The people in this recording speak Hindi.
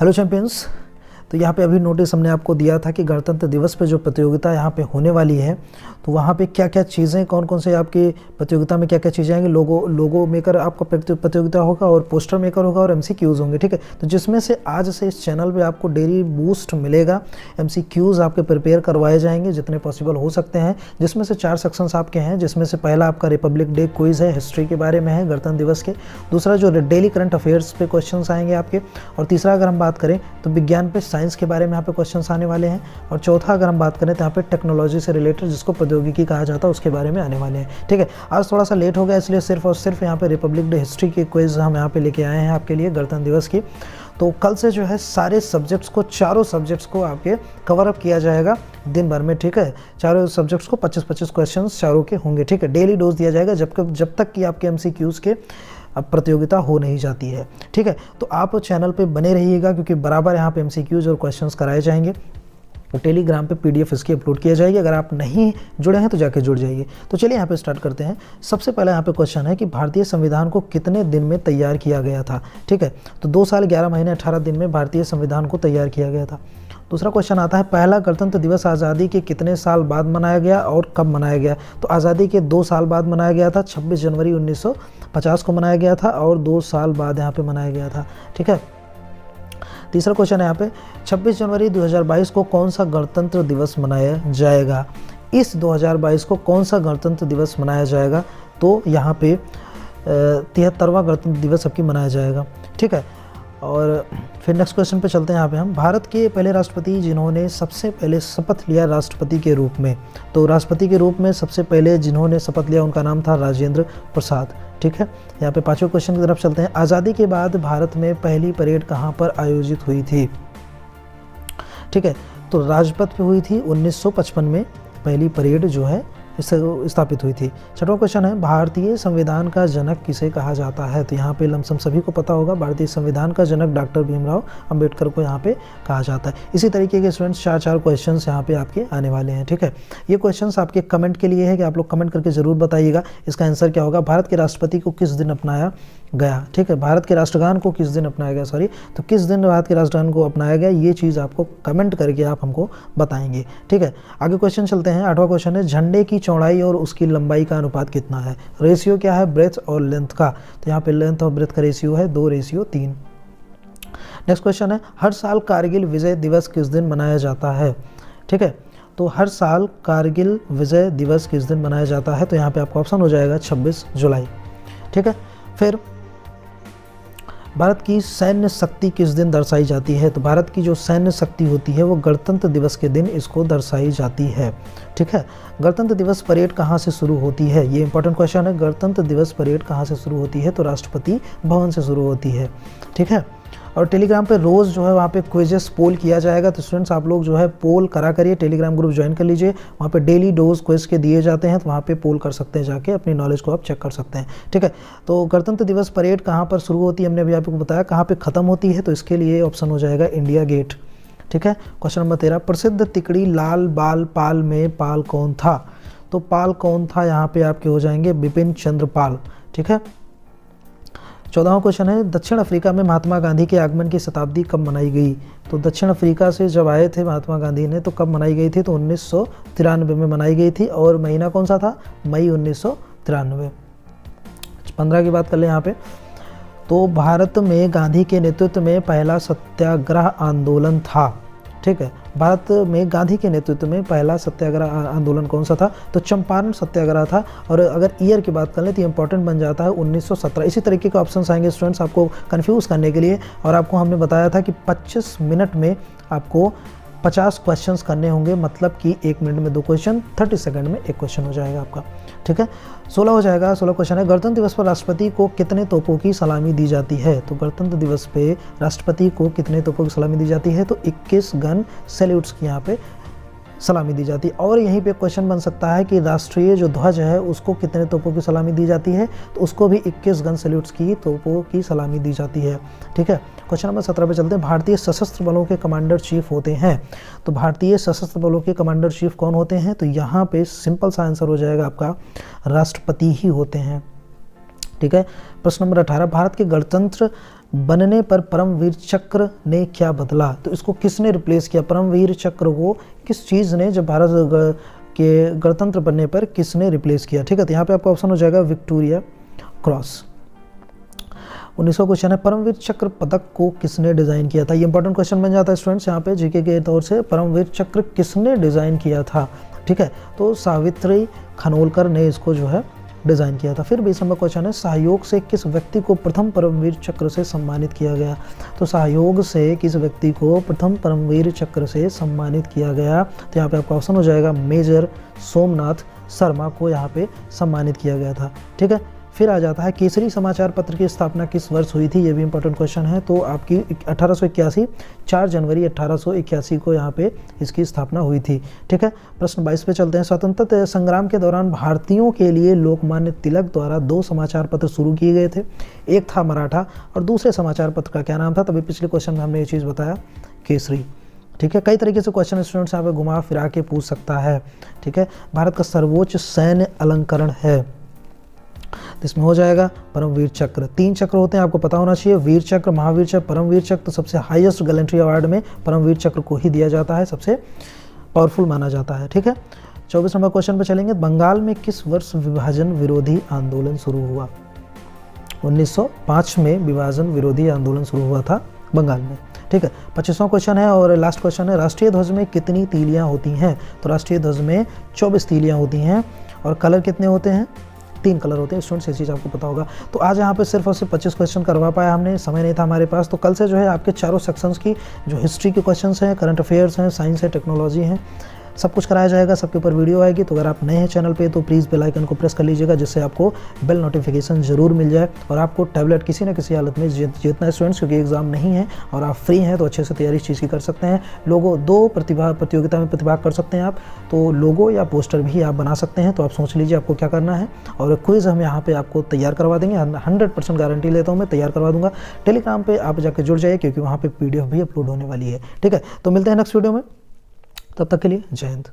Hello champions. तो यहाँ पे अभी नोटिस हमने आपको दिया था कि गणतंत्र दिवस पे जो प्रतियोगिता यहाँ पे होने वाली है तो वहाँ पे क्या क्या चीज़ें, कौन कौन से आपकी प्रतियोगिता में क्या क्या चीज़ें आएंगी। लोगो मेकर आपका प्रतियोगिता होगा और पोस्टर मेकर होगा और एमसीक्यूज़ होंगे, ठीक है। तो जिसमें से आज से इस चैनल पे आपको डेली बूस्ट मिलेगा। एमसीक्यूज़ आपके प्रिपेयर करवाए जाएंगे जितने पॉसिबल हो सकते हैं, जिसमें से 4 सेक्शंस आपके हैं, जिसमें से पहला आपका रिपब्लिक डे क्विज़ है, हिस्ट्री के बारे में है गणतंत्र दिवस के। दूसरा जो डेली करंट अफेयर्स पे क्वेश्चन आएंगे आपके, और तीसरा अगर हम बात करें तो विज्ञान पे, साइंस के बारे में यहाँ पे क्वेश्चंस आने वाले हैं। और चौथा अगर हम बात करें तो यहाँ पे टेक्नोलॉजी से रिलेटेड, जिसको प्रौद्योगिकी कहा जाता है, उसके बारे में आने वाले हैं, ठीक है। आज थोड़ा सा लेट हो गया, इसलिए सिर्फ और सिर्फ यहाँ पे रिपब्लिक डे हिस्ट्री की क्विज हम यहाँ पे लेके आए हैं आपके लिए गणतंत्र दिवस की। तो कल से जो है सारे सब्जेक्ट्स को, चारों सब्जेक्ट्स को आपके कवर अप किया जाएगा दिन भर में, ठीक है। चारों सब्जेक्ट्स को 25-25 क्वेश्चंस चारों के होंगे, ठीक है। डेली डोज दिया जाएगा जब तक कि आपके एमसीक्यूज़ के अब प्रतियोगिता हो नहीं जाती है, ठीक है। तो आप चैनल पे बने रहिएगा क्योंकि बराबर यहाँ पे एमसीक्यूज़ और क्वेश्चंस कराए जाएंगे। तो टेलीग्राम पे पीडीएफ इसकी अपलोड किया जाएगी, अगर आप नहीं जुड़े हैं तो जाके जुड़ जाइए। तो चलिए यहाँ पे स्टार्ट करते हैं। सबसे पहले यहाँ पे क्वेश्चन है कि भारतीय संविधान को कितने दिन में तैयार किया गया था, ठीक है। तो 2 साल 11 महीने 18 दिन में भारतीय संविधान को तैयार किया गया था। दूसरा क्वेश्चन आता है, पहला गणतंत्र दिवस आज़ादी के कितने साल बाद मनाया गया और कब मनाया गया। तो आज़ादी के 2 साल बाद मनाया गया था, 26 जनवरी 1950 को मनाया गया था और 2 साल बाद यहाँ पे मनाया गया था, ठीक है। तीसरा क्वेश्चन है यहाँ पे, 26 जनवरी 2022 को कौन सा गणतंत्र दिवस मनाया जाएगा। इस 2022 को कौन सा गणतंत्र दिवस मनाया जाएगा। तो यहाँ पे 73वां गणतंत्र दिवस सबकी मनाया जाएगा, ठीक है। और फिर नेक्स्ट क्वेश्चन पे चलते हैं। यहाँ पे हम, भारत के पहले राष्ट्रपति जिन्होंने सबसे पहले शपथ लिया राष्ट्रपति के रूप में। तो राष्ट्रपति के रूप में सबसे पहले जिन्होंने शपथ लिया उनका नाम था राजेंद्र प्रसाद, ठीक है। यहाँ पे 5वें क्वेश्चन की तरफ चलते हैं। आज़ादी के बाद भारत में पहली परेड कहाँ पर आयोजित हुई थी, ठीक है। तो राजपथ पे हुई थी 1955 में पहली परेड जो है स्थापित हुई थी। 6वां क्वेश्चन है, भारतीय संविधान का जनक किसे कहा जाता है। तो यहाँ पे लमसम सभी को पता होगा, भारतीय संविधान का जनक डॉक्टर भीमराव अंबेडकर को यहाँ पे कहा जाता है। इसी तरीके के स्टूडेंट्स 4 क्वेश्चंस यहाँ पे आपके आने वाले हैं, ठीक है। ये क्वेश्चंस आपके कमेंट के लिए है कि आप लोग कमेंट करके जरूर बताइएगा इसका आंसर क्या होगा। भारत के राष्ट्रपति को किस दिन अपनाया गया, ठीक है। भारत के राष्ट्रगान को किस दिन अपनाया गया, सॉरी, तो किस दिन भारत के राष्ट्रगान को अपनाया गया, ये चीज़ आपको कमेंट करके आप हमको बताएंगे, ठीक है। आगे क्वेश्चन चलते हैं। 8वां क्वेश्चन है, झंडे की चौड़ाई और उसकी लंबाई का अनुपात कितना है। रेशियो क्या है ब्रेथ और लेंथ का। तो यहाँ पे लेंथ और ब्रेथ का रेशियो है 2:3। नेक्स्ट क्वेश्चन है, हर साल कारगिल विजय दिवस किस दिन मनाया जाता है, ठीक है। तो हर साल कारगिल विजय दिवस किस दिन मनाया जाता है। तो यहाँ पे आपका ऑप्शन हो जाएगा 26 जुलाई, ठीक है। फिर भारत की सैन्य शक्ति किस दिन दर्शाई जाती है। तो भारत की जो सैन्य शक्ति होती है वो गणतंत्र दिवस के दिन इसको दर्शाई जाती है, ठीक है। गणतंत्र दिवस परेड कहाँ से शुरू होती है, ये इंपॉर्टेंट क्वेश्चन है। गणतंत्र दिवस परेड कहाँ से शुरू होती है। तो राष्ट्रपति भवन से शुरू होती है, ठीक है। और टेलीग्राम पे रोज़ जो है वहाँ पे क्विजेस पोल किया जाएगा। तो स्टूडेंट्स आप लोग जो है पोल करा करिए, टेलीग्राम ग्रुप ज्वाइन कर लीजिए। वहाँ पे डेली डोज क्विज के दिए जाते हैं, तो वहाँ पे पोल कर सकते हैं, जाके अपनी नॉलेज को आप चेक कर सकते हैं, ठीक है। तो गणतंत्र दिवस परेड कहाँ पर शुरू होती है हमने अभी आपको बताया, कहाँ पर ख़त्म होती है। तो इसके लिए ऑप्शन हो जाएगा इंडिया गेट, ठीक है। क्वेश्चन नंबर 13, प्रसिद्ध तिकड़ी लाल बाल पाल में पाल कौन था। तो पाल कौन था, यहाँ पे आपके हो जाएंगे बिपिन चंद्र पाल, ठीक है। 14वां क्वेश्चन है, दक्षिण अफ्रीका में महात्मा गांधी के आगमन की शताब्दी कब मनाई गई। तो दक्षिण अफ्रीका से जब आए थे महात्मा गांधी ने तो कब मनाई गई थी। तो 1993 में मनाई गई थी, और महीना कौन सा था, मई 1993। 15 की बात कर लें यहाँ पे, तो भारत में गांधी के नेतृत्व में पहला सत्याग्रह आंदोलन था, ठीक है। भारत में गांधी के नेतृत्व में पहला सत्याग्रह आंदोलन कौन सा था। तो चंपारण सत्याग्रह था। और अगर ईयर की बात कर लें तो इंपॉर्टेंट बन जाता है 1917। इसी तरीके के ऑप्शंस आएंगे स्टूडेंट्स आपको कंफ्यूज करने के लिए। और आपको हमने बताया था कि 25 मिनट में आपको 50 क्वेश्चंस करने होंगे, मतलब कि 1 मिनट में 2 क्वेश्चन, 30 सेकंड में 1 क्वेश्चन हो जाएगा आपका, ठीक है। 16 हो जाएगा। 16 क्वेश्चन है, गणतंत्र दिवस पर राष्ट्रपति को कितने तोपों की सलामी दी जाती है। तो गणतंत्र दिवस पे राष्ट्रपति को कितने तोपों की सलामी दी जाती है। तो 21 गन सैल्यूट्स की यहाँ पे सलामी दी जाती है। और यहीं पे क्वेश्चन बन सकता है कि राष्ट्रीय जो ध्वज है उसको कितने तोपों की सलामी दी जाती है। तो उसको भी 21 गन सैल्यूट्स की तोपों की सलामी दी जाती है, ठीक है। क्वेश्चन नंबर 17 पे चलते हैं। भारतीय सशस्त्र बलों के कमांडर चीफ होते हैं। तो भारतीय सशस्त्र बलों के कमांडर चीफ कौन होते हैं। तो यहाँ पे सिंपल सा आंसर हो जाएगा आपका राष्ट्रपति ही होते हैं, ठीक है। प्रश्न नंबर 18, भारत के गणतंत्र बनने पर परमवीर चक्र ने क्या बदला? तो इसको किसने रिप्लेस किया? परमवीर चक्र को किस चीज़ ने जब भारत के गणतंत्र बनने पर किसने रिप्लेस किया? ठीक है, तो यहाँ पे आपका ऑप्शन हो जाएगा विक्टोरिया क्रॉस। 1900 क्वेश्चन है, परमवीर चक्र पदक को किसने डिज़ाइन किया था? ये इंपॉर्टेंट क्वेश्चन बन जाता है स्टूडेंट्स यहाँ पे जीके के तौर से। परमवीर चक्र किसने डिज़ाइन किया था? ठीक है, तो सावित्री खानोलकर ने इसको जो है डिज़ाइन किया था। फिर 20 नंबर क्वेश्चन है, सहयोग से किस व्यक्ति को प्रथम परमवीर चक्र से सम्मानित किया गया? तो सहयोग से किस व्यक्ति को प्रथम परमवीर चक्र से सम्मानित किया गया? तो यहाँ पे आपका ऑप्शन हो जाएगा मेजर सोमनाथ शर्मा को यहाँ पे सम्मानित किया गया था। ठीक है, फिर आ जाता है केसरी समाचार पत्र की स्थापना किस वर्ष हुई थी? ये भी इंपॉर्टेंट क्वेश्चन है। तो आपकी 1881 4 जनवरी 1881 को यहाँ पे इसकी स्थापना हुई थी। ठीक है, प्रश्न 22 पे चलते हैं। स्वतंत्रता संग्राम के दौरान भारतीयों के लिए लोकमान्य तिलक द्वारा 2 समाचार पत्र शुरू किए गए थे। एक था मराठा और दूसरे समाचार पत्र का क्या नाम था? तभी पिछले क्वेश्चन में हमने ये चीज़ बताया, केसरी। ठीक है, कई तरीके से क्वेश्चन स्टूडेंट्स यहाँ पे घुमा फिरा के पूछ सकता है। ठीक है, भारत का सर्वोच्च सैन्य अलंकरण है, इसमें हो जाएगा परमवीर चक्र। 3 चक्र होते हैं, आपको पता होना चाहिए, वीर चक्र, महावीर चक्र, परमवीर चक्र। तो सबसे हाईएस्ट गैलेंट्री अवार्ड में परमवीर चक्र को ही दिया जाता है, सबसे पावरफुल माना जाता है। ठीक है, 24 नंबर क्वेश्चन पे चलेंगे। बंगाल में किस वर्ष विभाजन विरोधी आंदोलन शुरू हुआ? 1905 में विभाजन विरोधी आंदोलन शुरू हुआ था बंगाल में। ठीक है, 25वां क्वेश्चन है और लास्ट क्वेश्चन है, राष्ट्रीय ध्वज में कितनी तीलियां होती हैं? तो राष्ट्रीय ध्वज में 24 तीलियां होती हैं और कलर कितने होते हैं? 3 कलर होते हैं स्टूडेंट्स, ये चीज़ आपको पता होगा। तो आज यहाँ पे सिर्फ और सिर्फ 25 क्वेश्चन करवा पाया हमने, समय नहीं था हमारे पास। तो कल से जो है आपके चारों सेक्शंस की जो हिस्ट्री के क्वेश्चंस हैं, करंट अफेयर्स हैं, साइंस है, टेक्नोलॉजी हैं, सब कुछ कराया जाएगा। सबके ऊपर वीडियो आएगी। तो अगर आप नए हैं चैनल पे तो प्लीज़ बेल आइकन को प्रेस कर लीजिएगा, जिससे आपको बेल नोटिफिकेशन जरूर मिल जाए और आपको टैबलेट किसी न किसी हालत में जितना स्टूडेंट्स, क्योंकि एग्जाम नहीं है और आप फ्री हैं तो अच्छे से तैयारी इस चीज़ की कर सकते हैं। लोगो 2 प्रतियोगिता में प्रतिभाग कर सकते हैं आप, तो लोगो या पोस्टर भी आप बना सकते हैं। तो आप सोच लीजिए आपको क्या करना है और क्विज़ हम यहाँ पे आपको तैयार करवा देंगे। 100% गारंटी लेता हूँ मैं, तैयार करवा दूंगा। टेलीग्राम पे आप जाकर जुड़ जाइए, क्योंकि वहाँ पे PDF भी अपलोड होने वाली है। ठीक है, तो मिलते हैं नेक्स्ट वीडियो में, तब तक के लिए जय हिंद।